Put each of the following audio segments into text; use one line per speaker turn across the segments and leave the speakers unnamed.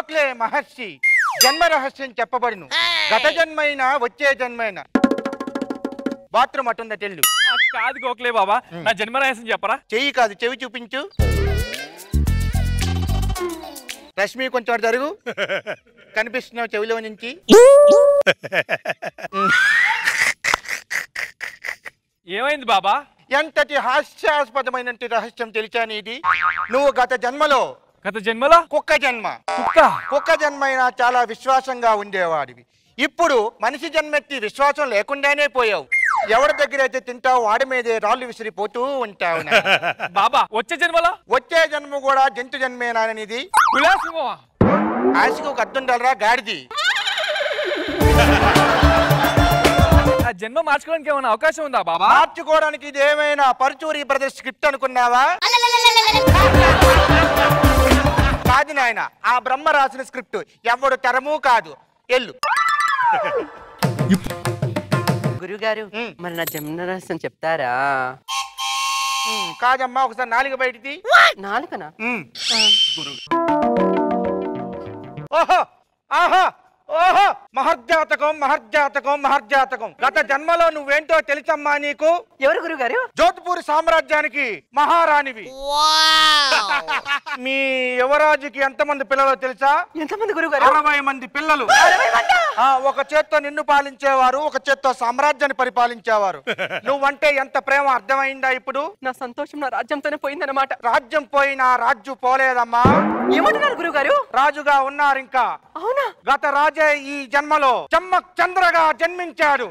గోఖలే మహర్షి జన్మ రహస్యం చెప్పబడును. గత జన్మైన వచ్చే జన్మైన. బాత్రూమ్ అటుందా తెల్లు.
కాదు గోఖలే బాబా, నా జన్మ రహస్యం చెప్పరా?
చెయ్యి కాదు, చెవి చూపించు. రష్మి కొంచెం అటు జరుగు. కనిపిస్తున్నావు చెవిలో నుంచి.
ఏమైంది బాబా?
ఎంతటి హాస్యాస్పదమైన రహస్యం తెలిసాను ఇది. నువ్వు గత జన్మలో కుక్క జన్మ. కుక్క జన్మైనా చాలా విశ్వాసంగా ఉండేవాడివి. ఇప్పుడు మనిషి జన్మెత్తి విశ్వాసం లేకుండానే పోయావు. ఎవరి దగ్గర అయితే తింటావు వాడి మీదే రాళ్ళు విసిరిపోతూ ఉంటావు.
బాబా వచ్చే
జన్మ కూడా జంతు జన్మేనానిది. ఆశకు అర్థుండాలరా గాడిది.
జన్మ మార్చుకోవడానికి ఏమైనా అవకాశం ఉందా బాబా?
మార్చుకోవడానికి ఇది ఏమైనా పరుచూరి బ్రదర్స్ స్క్రిప్ట్ అనుకున్నావా? కాదు నాయన, ఆ బ్రహ్మ రాసిన స్క్రిప్ట్. ఎవడు తరము కాదు. ఎల్లు.
గురుగారు మరి నా జన్మ రహస్యం చెప్తారా?
కాదమ్మా, ఒకసారి నాలుక బయటిది.
నాలుకనా?
ఓహో ఆహా ఓహో, మహర్జాతకం మహర్జాతకం మహర్జాతకం. గత జన్మలో నువ్వేంటో తెలుసమ్మా నీకు?
ఎవరు గురుగారు?
జోధ్పూర్ సామ్రాజ్యానికి మహారాణివి. మీ యువరాజుకి ఎంతమంది పిల్లలు తెలుసా?
ఎంతమంది గురుగారు?
60 మంది పిల్లలు. ఒక చేత్తో నిన్ను పాలించేవారు, ఒక చేత్తో సామ్రాజ్యాన్ని పరిపాలించేవారు. నువ్వంటే ఎంత ప్రేమ అర్థమైందా ఇప్పుడు?
నా సంతోషం నా రాజ్యంతోనే పోయిందన్నమాట.
రాజ్యం పోయినా రాజు పోలేదమ్మా.
ఏమంటున్నారు గురుగారు?
రాజుగా ఉన్నారు ఇంకా.
అవునా?
గత రాజే ఈ జన్మలో చమ్మక్ చంద్రగా జన్మించాడు.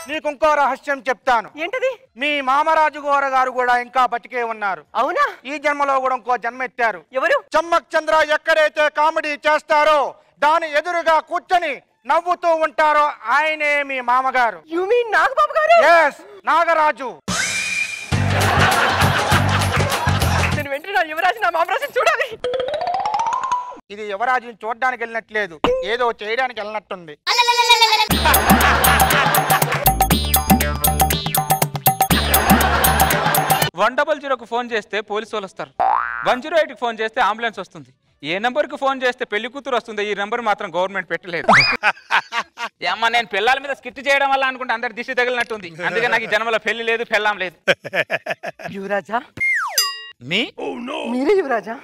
నీకు ఇంకో రహస్యం చెప్తాను.
ఏంటది?
మీ మామరాజు గోర గారు కూడా ఇంకా బతికే ఉన్నారు.
అవునా?
ఈ జన్మలో కూడా ఇంకో జన్మ ఎత్తారు.
ఎవరు?
చమ్మక్ చంద్ర ఎక్కడైతే కామెడీ చేస్తారో దాని ఎదురుగా కూర్చొని నవ్వుతూ ఉంటారో ఆయనే మీ మామగారు.
యు మీన్ నాగబాబు గారు?
yes, నాగరాజు.
నేను వెంటనే నా యువరాజు నా మామరాజుని చూడాలి.
ఇది యువరాజుని చూడడానికి వెళ్ళినట్లేదు, ఏదో చేయడానికి వెళ్ళినట్టుంది.
వన్ 000కు ఫోన్ చేస్తే పోలీసు వాళ్ళు వస్తారు. 108కి ఫోన్ చేస్తే అంబులెన్స్ వస్తుంది. ఏ నెంబర్కి ఫోన్ చేస్తే పెళ్లి కూతురు వస్తుంది. ఈ నెంబర్ మాత్రం గవర్నమెంట్ పెట్టలేదు. అమ్మ, నేను పిల్లల మీద స్కిట్ చేయడం వల్ల అనుకుంటే అందరి దిష్టి తగిలినట్టుంది. అందుకే నాకు ఈ జన్మలో పెళ్లి లేదు, పెళ్ళాం లేదు.
యువరాజా?
మీరే
యువరాజా?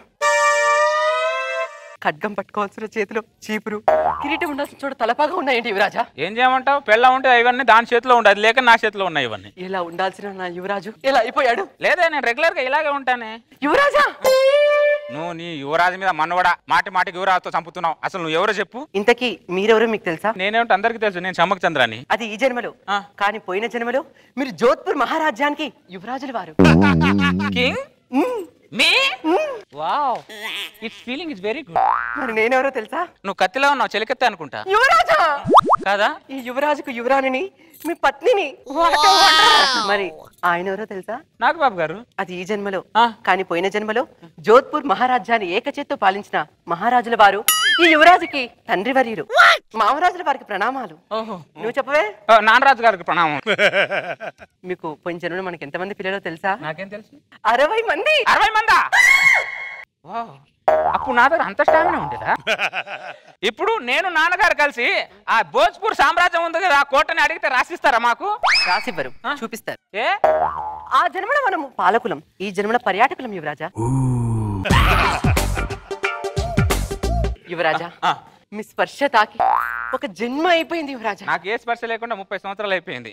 ఖడ్గం పట్టుకోవాల్సిన చేతిలో చీపురు, కిరీటం ఉండాల్సిన చోట తలపాగా ఉన్నాయండి యువరాజా.
ఏం చేయమంటావు? పెళ్ళ ఉంటే ఇవన్నీ దాని చేతిలో ఉండే, అది లేక నా చేతిలో ఉన్నాయి ఇవన్నీ.
ఇలా ఉండాల్సిన నా యువరాజు ఎలా అయిపోయాడు?
లేదా నేను రెగ్యులర్ గా ఇలాగే ఉంటానే.
యువరాజా,
నువ్వు నీ యువరాజు మీద మన్నవడా మాటి మాటికి యువరాజుతో చంపుతున్నావు. అసలు నువ్వు ఎవరో చెప్పు.
ఇంతకీ మీరెవరో మీకు తెలుసా?
నేనేమిటి అందరికి తెలుసు, నేను చమ్మక్ చంద్రాని.
అది ఈ జన్మలో. కానీ పోయిన జన్మలో మీరు జోధ్పూర్ మహారాజ్యానికి యువరాజులు వారు.
King me wow, it's feeling is very good.
మరి నేనెవరో తెలుసా?
నువ్వు కత్తిలో ఉన్నావు, చెలికత్తే అనుకుంటా.
యువరాజా
కాదా?
ఈ యువరాజుకు యువరాణిని మీ పత్నిని. మరి ఆయన ఎవరో తెలుసా?
నాగబాబు గారు.
అది ఈ జన్మలో. కానీ పోయిన జన్మలో జోధ్పూర్ మహారాజ్యాన్ని ఏకచేత్తో పాలించిన మహారాజుల వారు ఈ యువరాజుకి తండ్రి వర్యులు. మామరాజుల వారికి ప్రణామాలు. నువ్వు చెప్పవే?
నానరాజు గారికి ప్రణామం.
మీకు పోయిన జన్మలో మనకి ఎంతమంది పిల్లలు తెలుసా?
నాకేం తెలుసు.
60 మంది.
60 మందా? అప్పుడు నా దగ్గర అంత స్టామినా ఉండేదా? ఇప్పుడు నేను నాన్నగారు కలిసి ఆ భోజ్పూర్ సామ్రాజ్యం ఉంది కదా, ఆ కోటని అడిగితే రాసిస్తారా మాకు?
రాసివ్వరు, చూపిస్తారు.
ఏ
ఆ జన్మలో మనం పాలకులం, ఈ జన్మలో పర్యాటకులం. యువరాజా, యువరాజా మీ స్పర్శ తాకి ఒక జన్మ అయిపోయింది. యువరాజా,
నాకు ఏ స్పర్శ లేకుండా 30 సంవత్సరాలు అయిపోయింది.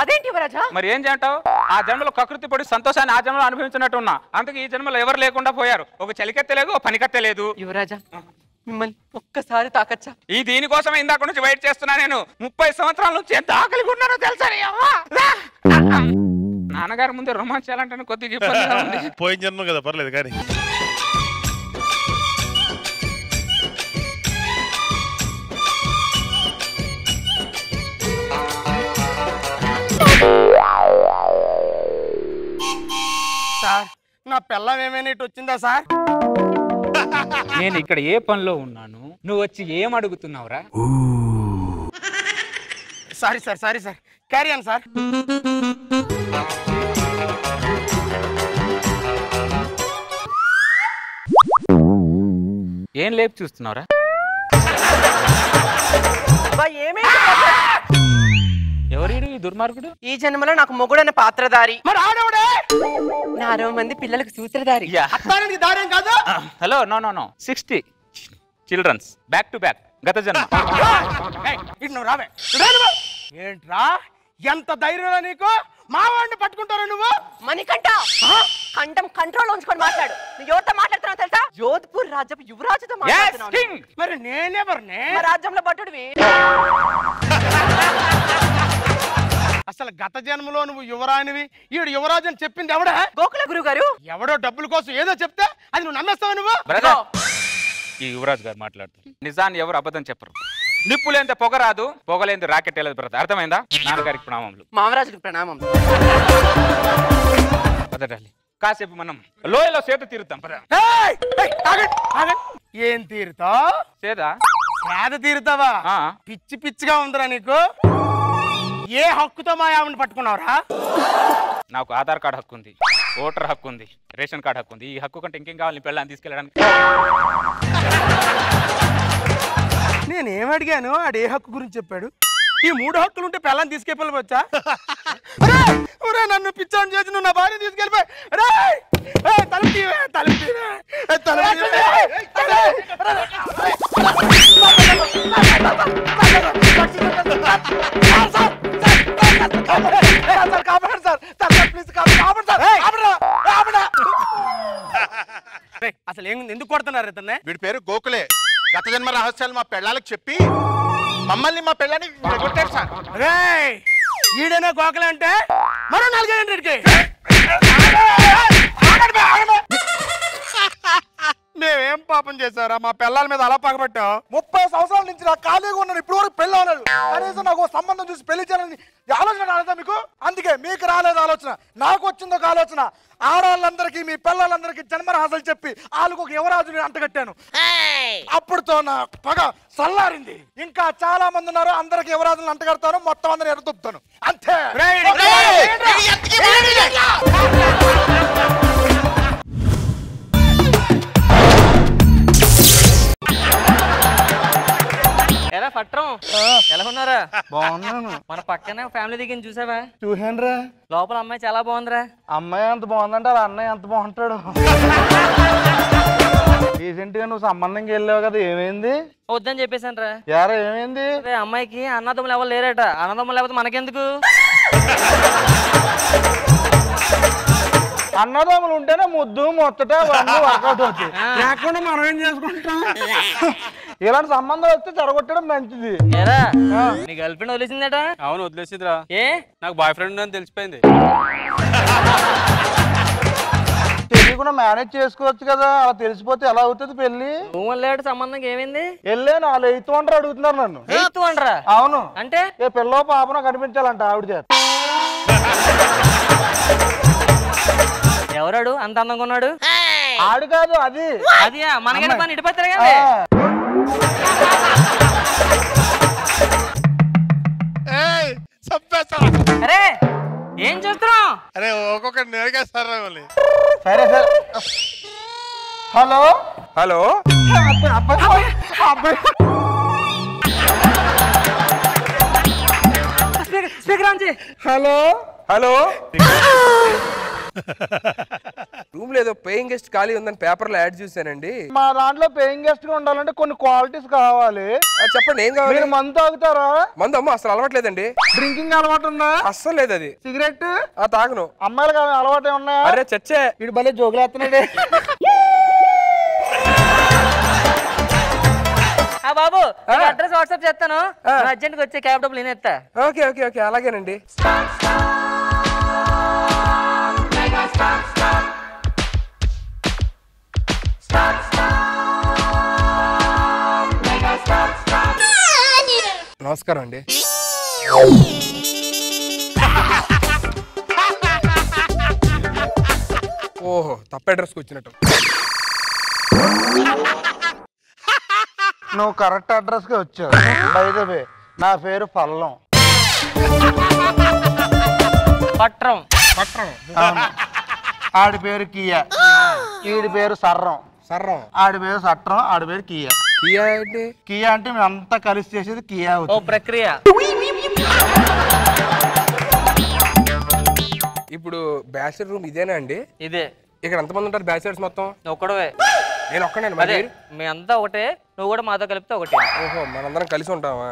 అదేంటి యువరాజా?
మరి ఏం చేయంటావు? ఆ జన్మలో కకృతి పడి సంతోషాన్ని ఆ జన్మలో అనుభవించినట్టు ఉన్నా. అందుకే ఈ జన్మలో ఎవరు లేకుండా పోయారు. ఒక చలికత్తె లేదు, ఒక పనికత్తె లేదు.
యువరాజా, మిమ్మల్ని ఒక్కసారి తాకచ్చా?
ఈ దీనికోసమే ఇందాక నుంచి వెయిట్ చేస్తున్నా. నేను 30 సంవత్సరాల నుంచి ఎంత ఆకలిగా ఉన్నానో తెలుసా? నాన్నగారి ముందే రొమాన్స్ చేయాలంటే కొద్దిగా ఇబ్బందిగా ఉంది.
పోయిన జన్మ కదా, పర్లేదు కానీ.
సార్, నా పిల్లం ఏమైనా ఇటు వచ్చిందా సార్?
నేను ఇక్కడ ఏ పనిలో ఉన్నాను, నువ్వు వచ్చి ఏం అడుగుతున్నావురా?
Sorry sir, sorry sir, carry on sir.
ఏం లేపు చూస్తున్నావురా? ఎవరీడు ఈ దుర్మార్గుడు?
ఈ జన్మలో నాకు మొగుడైన పాత్రధారి,
మరి ఆడవుడే
4 మంది పిల్లలకు సూత్రధారి.
అత్తానికి దారేం కాదు.
Hello no no no 60 childrens back to back గత జన్మ.
ఇటు నువ్వు రావే. ఏంట్రా ఎంత ధైర్యం నీకు? మావాడిని పట్టుకుంటారా నువ్వు?
మణికంఠ, కంఠం కంట్రోల్ ఉంచుకొని మాట్లాడు. నువ్వు ఎవరితో మాట్లాడుతున్నావు తెలుసా? జోధ్పూర్ రాజ్యపు యువరాజుతో మాట్లాడుతున్నావు.
మరి నేనెవరిని?
మా రాజ్యంలో భటుడివి.
అసలు గత జన్మలో నువ్వు యువరానివి, ఈడు యువరాజు అని చెప్పింది ఎవడా?
గోకుల గురువు గారు.
ఎవడో డబ్బుల కోసం ఏదో చెప్తే అది నువ్వు నమ్మేస్తావా నువ్వు?
ఈ యువరాజు గారు మాట్లాడుతున్నారు. నిజాన్ని ఎవరు అబద్ధం చెప్పరు. నిప్పులేంత పొగ రాదు, పొగలేంత రాకెట్ వెళ్ళదు బ్రదర్. అర్థమైందా? నాన్నగారికి ప్రణామములు.
మామరాజుకి ప్రణామం.
పదడాలి, కాసేపు మనం లోయలో సేద తీరుతాం.
ఏం తీరుతావు?
సేదా
సేద తీరుతావా? పిచ్చి పిచ్చిగా ఉందిరా నీకు. ఏ హక్కుతో మా ఆవిడని పట్టుకున్నావురా?
నాకు ఆధార్ కార్డు హక్కు ఉంది, ఓటర్ హక్కు ఉంది, రేషన్ కార్డు హక్కు ఉంది. ఈ హక్కు కంటే ఇంకేం కావాలి నీ పెళ్ళాన్ని తీసుకెళ్ళడానికి?
నేనేం అడిగాను? ఆడు ఏ హక్కు గురించి చెప్పాడు? ఈ 3 హక్కులు ఉంటే పెళ్ళాన్ని తీసుకెళ్ళవచ్చా? నన్ను పిచ్చాన్ని చేసి నువ్వు నా భార్య తీసుకెళ్ళిపోయి. అసలు ఎందుకు కొడుతున్నారు ఇతన్ని?
వీడి పేరు గోకులే. గత జన్మ రహస్యాలు మా పెళ్ళాలకు చెప్పి మమ్మల్ని మా పెళ్ళాన్ని కొట్టారు సార్.
ఈడైనా గోకులే అంటే మరో 4 గంటలకి మేమేం పాపం చేశారా? మా పిల్లల మీద అలా పగబట్టావు?
30 సంవత్సరాల నుంచి నా ఖాళీగా ఉన్నాను, ఇప్పుడు వరకు పెళ్ళి అవ్వలేదు. కనీసం నాకు సంబంధం చూసి పెళ్లి చేయాలని ఆలోచన రాలేదా మీకు? అందుకే మీకు రాలేదు ఆలోచన, నాకు వచ్చింది ఒక ఆలోచన. ఆడవాళ్ళందరికీ మీ పిల్లలందరికీ జన్మరహస్యాలు చెప్పి వాళ్ళకు ఒక యువరాజుని అంటగట్టాను. అప్పుడుతో నా పగ సల్లారింది. ఇంకా చాలా మంది ఉన్నారు, అందరికి యువరాజుని అంటగడతాను, మొత్తం అందరిని ఎడదొప్పుతాను అంతే.
ఎలా పట్రం ఎలా ఉన్నారా?
బాగున్నాను.
మన పక్కనే ఫ్యామిలీ దిగింది చూసావా?
చూసానురా.
లోపల అమ్మాయి చాలా బాగుందిరా.
అమ్మాయి ఎంత బాగుందంటే వాళ్ళ అన్నయ్య ఎంత బాగుంటాడు. రీసెంట్ గా నువ్వు సంబంధంకి వెళ్ళావు కదా, ఏమైంది?
వద్దని చెప్పేశాను రా.
యారా ఏమైంది?
అమ్మాయికి అన్నదమ్ములు ఎవరు లేరట. అన్నదమ్ములు లేకపోతే మనకెందుకు?
అన్నదమ్ములు ఉంటేనే ముద్దు మొత్తట వర్కౌట్ అవుతాయి. లేకుండా మనం ఏం చేసుకుంటాం? ఇలాంటి సంబంధాలు వస్తే చెడగొట్టడం మంచిది.
ఏరా నీ గర్ల్ ఫ్రెండ్ వదిలేసిందట?
అవును వదిలేసిద్రా.
ఏ
నాకు బాయ్ ఫ్రెండ్ అని తెలిసిపోయింది.
తెలియకుండా మేనేజ్ చేసుకోవచ్చు కదా, అలా తెలిసిపోతే ఎలా అవుతుంది పెళ్లి?
నువ్వు లేడు సంబంధం ఏమైంది?
వెళ్ళాను, వాళ్ళు 8th వండర్ అడుగుతున్నారు నన్ను.
8th వండరా?
అవును.
అంటే
ఏ పిల్లో పాపనో కనిపించాలంట ఆవిడ చేత.
ఎవరాడు అంత అందంగా ఉన్నాడు?
ఆడు కాదు అది.
అది మనకి పని ఇటుపత్తారు కదా. అరే ఏం చేస్తున్నావు?
అరే ఒక్కొక్కటి నేర్గేస్తారా మళ్ళీ.
సరే సరే. హలో
హలో
అబ్బాయి హలో
హలో
రూమ్ లో ఏదో పేయింగ్ గెస్ట్ ఖాళీ ఉందని పేపర్ లో యాడ్ చూసానండి.
మా దాంట్లో పేయింగ్ గెస్ట్ గా ఉండాలంటే కొన్ని క్వాలిటీస్ కావాలి.
చెప్పండి ఏం కావాలి?
మీరు మందు తాగుతారా?
మందు అమ్మ అసలు అలవాట్లేదండి.
డ్రింకింగ్ అలవాటు ఉందా?
అస్సలు లేదు అది.
సిగరెట్
తాగను.
అమ్మాయిలు కాదు అలవాటు ఏమన్నా?
అరే చచ్చే
ఇటు భలే జోగులేస్తున్నాడే.
బాబు అడ్రస్ వాట్సాప్ చేస్తాను, అర్జెంట్ గా వచ్చే క్యాబ్ డబ్బులు నేను ఎత్తా.
ఓకే ఓకే ఓకే అలాగేనండి. నమస్కారం అండి. ఓహో తప్ప అడ్రస్కి వచ్చినట్టు.
నువ్వు కరెక్ట్ అడ్రస్ కి వచ్చావు. బై ద వే నా పేరు పల్లం.
పట్రం.
ఆడి పేరు కియా, ఈడి పేరు సర్రం.
సర్రం.
ఆడి పేరు సట్రం, ఆడి పేరు కియా.
కియా ఏంటి?
కియా అంటే మేము అంతా కలిసి చేసేది కియా.
ఓ ప్రక్రియ.
ఇప్పుడు బ్యాచిలర్ రూమ్ ఇదేనా అండి?
ఇదే.
ఇక్కడ ఎంతమంది ఉంటారు బ్యాచిలర్స్ మొత్తం?
ఒక్కడవే.
నేను ఒక్కనే మరి.
మీ అంతా ఒకటే, నువ్వు కూడా మాతో కలిపితే ఒకటే.
ఓహో, మనందరం కలిసి ఉంటామా?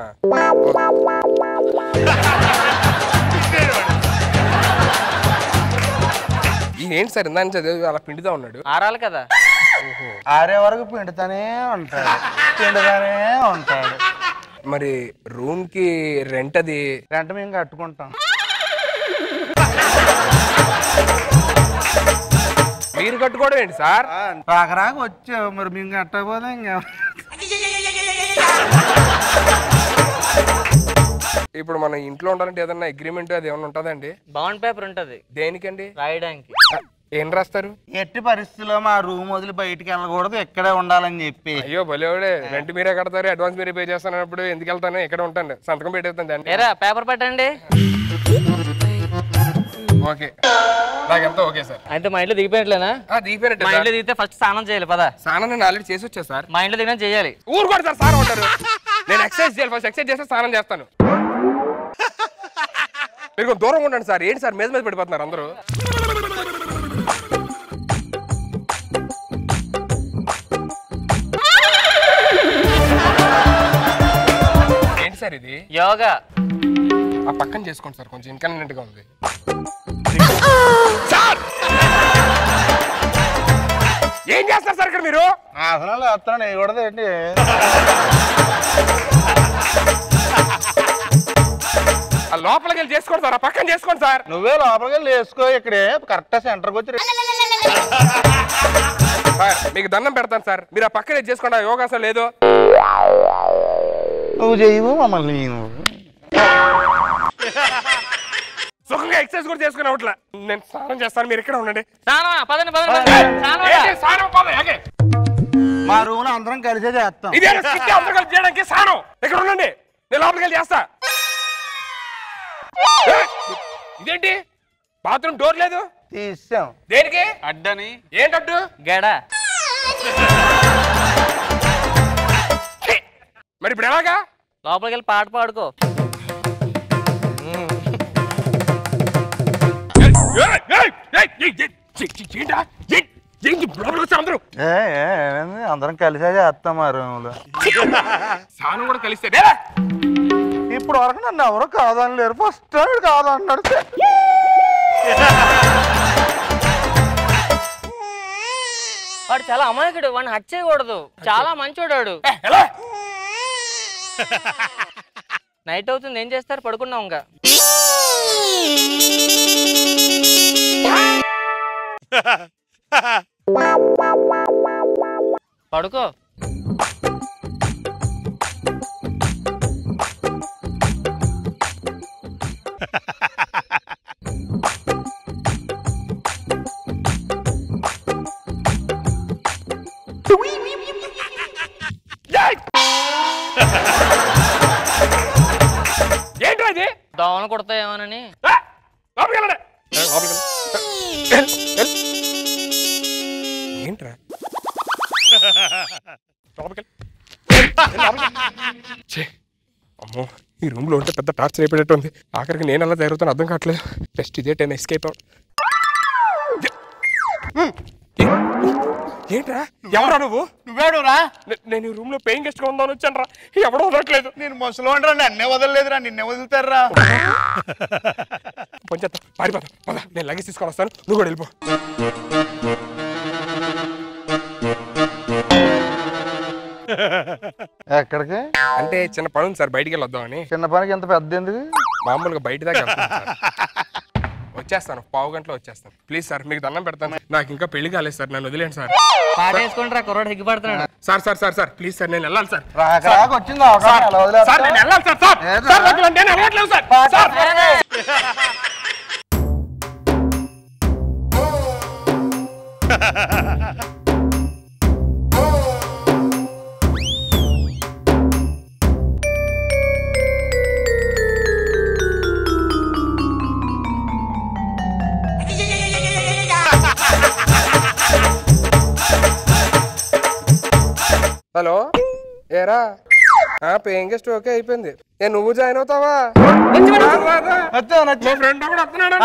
ఏంటి సార్ ఇందా చదివి అలా పిండితా ఉన్నాడు?
ఆరాలి కదా.
ఆరే వరకు పిండుతానే ఉంటాడు.
మరి రూమ్ కి రెంట్ అది?
రెంట్ మేము కట్టుకుంటాం.
మీరు కట్టుకోవడం ఏంటి సార్?
రాక వచ్చావు మరి మేము కట్టకపోతే ఇంకా.
ఇప్పుడు మన ఇంట్లో ఉండాలంటే ఏదన్నా అగ్రిమెంట్ అది ఏమన్నా ఉంటుందండి?
బాండ్ పేపర్ ఉంటది.
దేనికండి?
రాయడానికి.
ఏం రాస్తారు?
ఎట్టి పరిస్థితుల్లో మా రూమ్ వదిలి బయటికి వెళ్ళకూడదు, ఇక్కడే ఉండాలని చెప్పి.
అయ్యో భలేవాడే, రెంట్ మీరే కడతారు, అడ్వాన్స్ మీరే పే చేస్తానప్పుడు ఎందుకు వెళ్తాను? ఇక్కడ ఉంటాను, సంతకం పెట్టేస్తాను.
ఏరా పేపర్ పెట్టండి.
ఓకే, నాకెంతో ఓకే సార్.
అయితే మా ఇంట్లో దిగిపోయినట్లేనా?
దిగిపోయినట్టు.
మా ఇంట్లో దిగితే ఫస్ట్ స్నానం చేయాలి పదా.
స్నానం నేను ఆల్రెడీ చేసి వచ్చా సార్.
మా ఇంట్లో దిగిన చేయాలి.
ఊరు కూడా సార్ సార్ ఉంటారు. నేను ఎక్సర్సైజ్ చేయాలి, ఫస్ట్ ఎక్సర్సైజ్ చేస్తే స్నానం చేస్తాను. మీరు దూరంగా ఉండండి సార్. ఏంటి సార్ మీద మీద పడిపోతున్నారు అందరూ? ఏంటి సార్ ఇది?
యోగా.
ఆ పక్కన చేసుకోండి సార్, కొంచెం ఇన్కన్వీనియంట్ గా ఉంది. ఏం చేస్తారు సార్ ఇక్కడ మీరు?
ఆసనాలు వేస్తాను వేయకూడదు ఏంటి?
ఆ లోపలికి వెళ్ళి చేసుకోండి సార్, ఆ పక్కన చేసుకోండి సార్.
నువ్వే లోపలికి వెళ్ళి వేసుకో. ఇక్కడే కరెక్ట్ సెంటర్కి వచ్చి.
సార్ మీకు దండం పెడతాను సార్, మీరు ఆ పక్కన చేసుకోండి. ఆ యోగాసనం లేదు.
నువ్వు చేయవు మమ్మల్ని.
సుఖంగా ఎక్సర్సైజ్ కూడా చేసుకుని అవట్లా. నేను స్నానం చేస్తాను, మీరు ఇక్కడ ఉండండి.
మా రూమ్ లో అందరం కలిసే చేస్తాం.
ఇదే అందరూ కలిసి చేయడానికి స్నానం. ఇక్కడ ఉండండి, నేను లోపలికి వెళ్ళి చేస్తా. ఇదేంటి బాత్రూమ్ డోర్ లేదు?
తీసాం.
దేనికి?
అడ్డని.
ఏంటడ్డు?
గడ.
మరి ఇప్పుడు ఎలాగా?
లోపలికి వెళ్ళి పాట పాడుకో.
అందరం కలిసే చేస్తాం మా రూమ్ లో.
స్నానం కూడా కలిస్తే
ఇప్పుడు వరకు నన్ను ఎవరు కాదని లేరు. ఫస్ట్ టైం కాదన్నాడు.
వాడు చాలా అమాయకుడు, వాడిని హట్ చేయకూడదు. చాలా మంచోడాడు. నైట్ అవుతుంది, ఏం చేస్తారు? పడుకున్నాం ఇంకా. పడుకో.
ఏంటో ఇది?
దోమలు కొడతాయేమోనని.
ఏంట్రా? అమ్మో, ఈ రూమ్ లో ఉంటే పెద్ద టార్చర్ అయిపోయేటట్టు ఉంది. ఆఖరికి నేను అలా తయారవుతాను అర్థం కావట్లేదు. జస్ట్ ఇదే టైం ఎస్కేప్ అవుట్. ఏంట్రా? ఎవరా నువ్వు?
నువ్వేడురా?
నేను ఈ రూమ్ లో పేయింగ్ గెస్ట్ గా ఉందామని వచ్చాను రా. ఎవడో వదలట్లేదు.
నేను ముసలోండ్రా, నన్నే వదలలేదురా. నిన్నే వదులుతారా?
పంచేస్తా, పారిపోతా. పద, నేను లగేజ్ తీసుకొని వస్తాను, నువ్వు కూడా వెళ్ళిపో.
ఎక్కడికి?
అంటే చిన్న పని ఉంది సార్, బయటికి వెళ్ళొద్దామని.
చిన్న పనికి ఎంత పెద్ద ఎందుకు?
మామూలుగా బయట దాకా వచ్చేస్తాను, పావు గంటలో వచ్చేస్తాను. ప్లీజ్ సార్, మీకు దండం పెడతాను. నాకు ఇంకా పెళ్లి కాలేదు సార్, నన్ను వదిలేండి సార్.
పాట వేసుకుంటారా? కుర్రాడు హిగ్గిపడుతున్నాడు.
Sir sir sir sir please sir, నేను వెళ్ళాలి సార్.
రాక వచ్చింది
సార్, నేను వెళ్ళాలి సార్. సార్ నేను వెళ్ళట్లేదు సార్. హలో ఏరా పేయింగ్ గెస్ట్ ఓకే అయిపోయింది. నువ్వు జాయిన్ అవుతావా?
మా ఫ్రెండ్ కూడా వస్తున్నాడు.